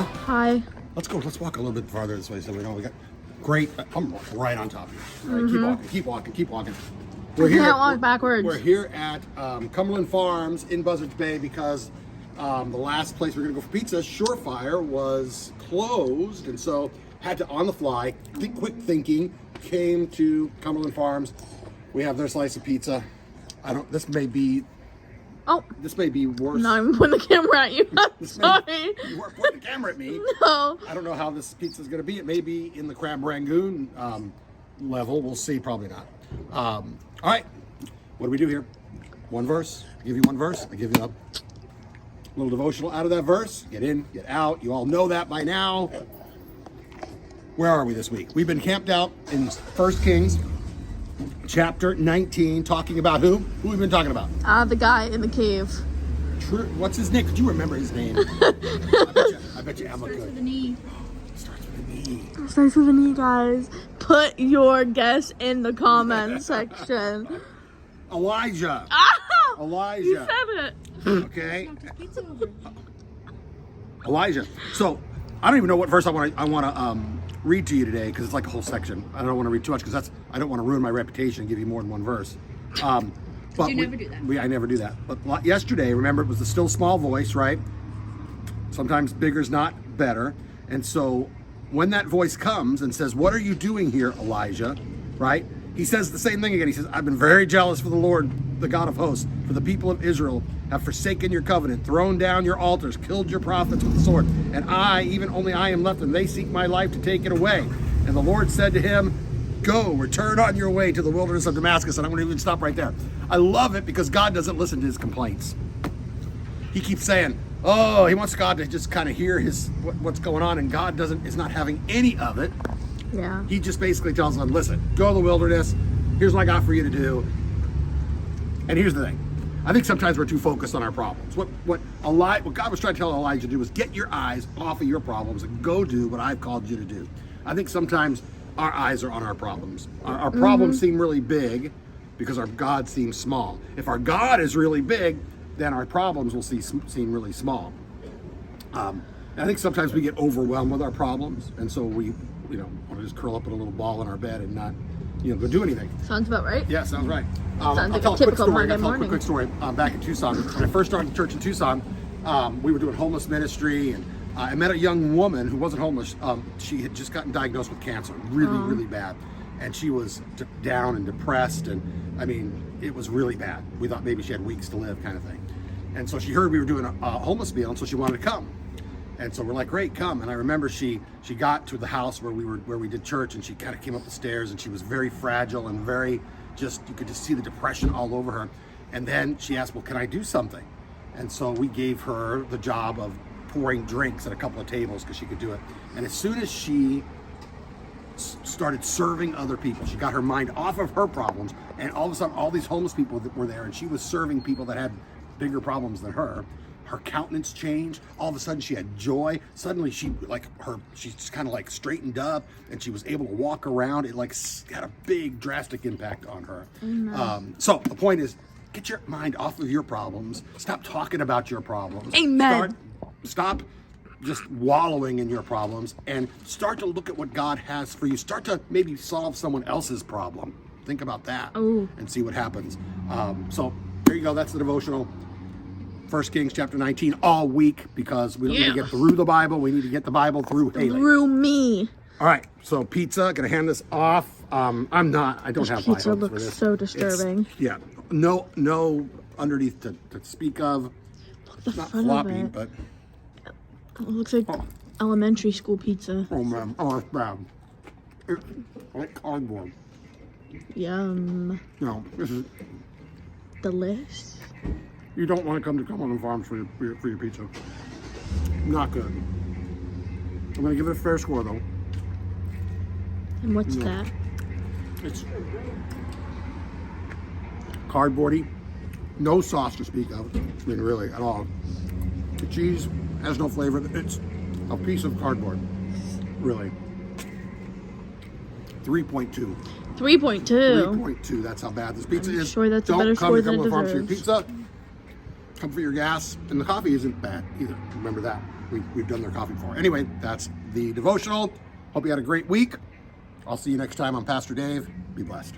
Huh? Hi. Let's go. Let's walk a little bit farther this way so we know we got great. I'm right on top of you. All right, keep walking. Keep walking. Keep walking. Can't walk backwards. We're here at Cumberland Farms in Buzzards Bay because the last place we we're gonna go for pizza, Surefire, was closed, and so had to on the fly, quick thinking, came to Cumberland Farms. We have their slice of pizza. This may be worse. No, I'm pointing the camera at you. I'm sorry. You weren't pointing the camera at me. No. I don't know how this pizza is going to be. It may be in the crab rangoon level. We'll see. Probably not. All right. What do we do here? One verse. I give you one verse. I give you a little devotional out of that verse. Get in, get out. You all know that by now. Where are we this week? We've been camped out in 1 Kings chapter 19, talking about who? Who we've been talking about? The guy in the cave. True. What's his name? Could you remember his name? I bet you Emma could. Starts with an E. Starts with an E. Starts with an E, guys. Put your guess in the comment section. Elijah. Ah! Elijah. You said it. Okay. There's pizza over. Elijah. So I don't even know what verse I want to read to you today because it's like a whole section. I don't want to read too much because I don't want to ruin my reputation and give you more than one verse. But You never do that. I never do that. But yesterday, remember, it was the still small voice, right? Sometimes bigger's not better. And so when that voice comes and says, "What are you doing here, Elijah?" Right? He says the same thing again. He says, "I've been very jealous for the Lord, the God of hosts, for the people of Israel have forsaken your covenant, thrown down your altars, killed your prophets with the sword. And I, even only I am left, and they seek my life to take it away." And the Lord said to him, "Go, return on your way to the wilderness of Damascus." And I'm going to even stop right there. I love it because God doesn't listen to his complaints. He keeps saying, oh, he wants God to just kind of hear what's going on, and God is not having any of it. Yeah. He just basically tells them, listen, go to the wilderness. Here's what I got for you to do. And here's the thing. I think sometimes we're too focused on our problems. What God was trying to tell Elijah to do was get your eyes off of your problems and go do what I've called you to do. I think sometimes our eyes are on our problems. Our problems seem really big because our God seems small. If our God is really big, then our problems will seem really small. And I think sometimes we get overwhelmed with our problems, and so we want to just curl up in a little ball in our bed and not go do anything. Sounds about right. Yeah, sounds right. Sounds like a typical Monday morning. Quick story. Back in Tucson, when I first started church in Tucson, we were doing homeless ministry, and I met a young woman who wasn't homeless. She had just gotten diagnosed with cancer, really bad, and she was down and depressed, and I mean, it was really bad. We thought maybe she had weeks to live, kind of thing. And so she heard we were doing a homeless meal, and so she wanted to come. And so we're like, great, come. And I remember she got to the house where we did church, and she kind of came up the stairs, and she was very fragile and very you could just see the depression all over her. And then she asked, well, can I do something? And so we gave her the job of pouring drinks at a couple of tables because she could do it. And as soon as she started serving other people, she got her mind off of her problems, and all of a sudden all these homeless people that were there, and she was serving people that had bigger problems than her. Her countenance changed. All of a sudden she had joy. Suddenly she's kind of like straightened up, and she was able to walk around. It like had a big drastic impact on her. So the point is, get your mind off of your problems. Stop talking about your problems. Amen. Stop just wallowing in your problems and start to look at what God has for you. Start to maybe solve someone else's problem. Think about that and see what happens. So there you go. That's the devotional. 1 Kings chapter 19 all week, because we don't need to get through the Bible. We need to get the Bible through Haley. Through me. All right. So pizza. Gonna hand this off. I don't have pizza high hopes looks for this. so disturbing. No underneath to speak of. The Not front floppy, of it. but It looks like elementary school pizza. oh man, oh it's bad. It's like cardboard. Yum. No, this is. Delish. You don't want to come to Cumberland Farms for your pizza. Not good. I'm gonna give it a fair score though. And what's that? It's cardboardy, no sauce to speak of. I mean, really, at all. The cheese has no flavor. It's a piece of cardboard. Really. 3.2. 3.2. 3.2. That's how bad this pizza is. Sure, that's a better score than it Don't come to Cumberland Farms for your deserves. pizza. Come for your gas, and the coffee isn't bad either. Remember that. we've done their coffee before. Anyway, that's the devotional. Hope you had a great week. I'll see you next time. I'm Pastor Dave. Be blessed.